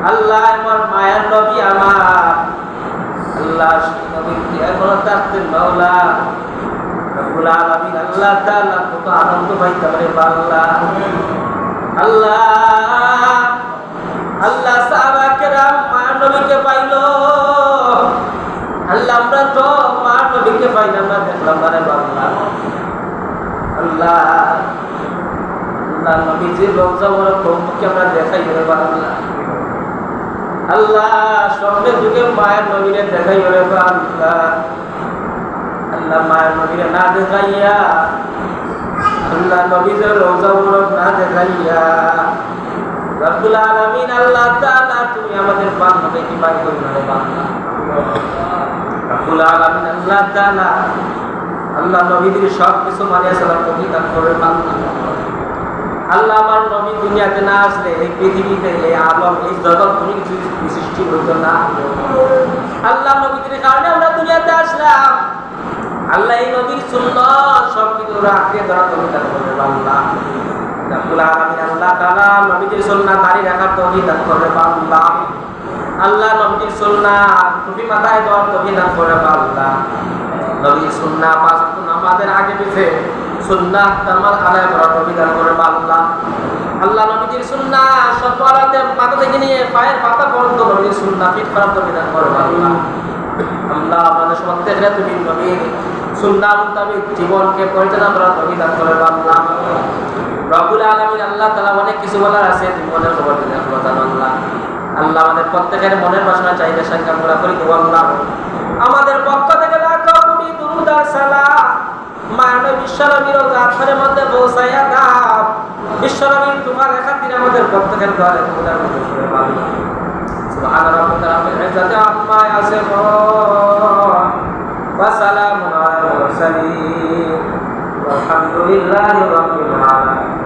আল্লাহ আমার মায়ের নবী আমার আল্লাহ সেই নবীর প্রিয় করতেন মাওলা রব্বুল আলামিন আল্লাহ তাআলা কত আনন্দ পাইতে পারে আল্লাহ আল্লাহ আল্লাহ সাহাবা কেরাম মায়ের নবীকে পাইলো আল্লাহ আমরা তো মায়ের নবীকে পাইলাম না দেখলাম না রে আল্লাহ আল্লাহ আল্লাহ নবীজির রওজা মুবারক আমরা দেখাই রে আল্লাহ আল্লাহ স্বপ্নের যুগে মায়ের নবীরে দেখাই রে আল্লাহ আল্লাহ মায়ের নবীরে না দেখাইয়া আল্লাহ নবীজির রওজা মুবারক না দেখাইয়া রব্বুল আলামিন আল্লাহ তাআলা তুমি আমাদের বান্দাকে কি পাই করি না রে বান্দা রব্বুল আলামিন আল্লাহ তাআলা আল্লাহ নবীদের সব কিছু মানিয়ে চলার তৌফিক দান করে বান্দা আল্লাহ আমার নবী দুনিয়াতে না আসলে এই পৃথিবীতে এই আলম এই জগৎ কোনো কিছু সৃষ্টি হতো না আল্লাহ নবীদের কারণে আমরা দুনিয়াতে আসলাম আল্লাহ এই নবীর সুন্নাত সব কিছু রাখতে ধরা তৌফিক দান করে বান্দা রব্বুল আলামিন আল্লাহ তাআলা নবীদের সুন্নাত দাঁড়িয়ে রাখার তৌফিক দান করে বান্দা আল্লাহ নবীর সুন্নাত টুপি মাথায় দেওয়ার তৌফিক দান করে বান্দা নবীর সুন্নাত পাঁচ ওয়াক্ত নামাজের আগে পিছে সুন্নাত তামাল আদায় করার তৌফিক দান করে আল্লাহ আল্লাহ নবীর সুন্নাত সকালে মাথা থেকে নিয়ে পায়ের পাতা পর্যন্ত নবীর সুন্নাত ফিট করার তৌফিক দান করে আল্লাহ আল্লাহ আমাদের প্রত্যেককে তুমি নবীর সুন্নাত মোতাবেক জীবনকে পরিচালনা করার তৌফিক দান করে আল্লাহ রব্বুল আলামিন আল্লাহ তাআলা অনেক কিছু বলার আছে তুমি মনের খবর দিলে আল্লাহ আল্লাহ আমাদের প্রত্যেকের মনের বাসনা চাইলে সংখ্যা পুরা করে দেবো আল্লাহ আমাদের পক্ষ থেকে লাখো কোটি দুরূদ আর সালাম মানব বিশ্বনবীর জাতের মধ্যে পৌঁছায়া দাও বিশ্বনবী তোমার খাতিরে আমাদের প্রত্যেকের ঘরে তোমার মধ্যে করে আল্লাহ সুবহান রাব্বিকা রাব্বিল ইজ্জাতি আম্মা ইয়াসিফুন ওয়া সালামুন আলাল মুরসালিন والحمد لله رب العالمين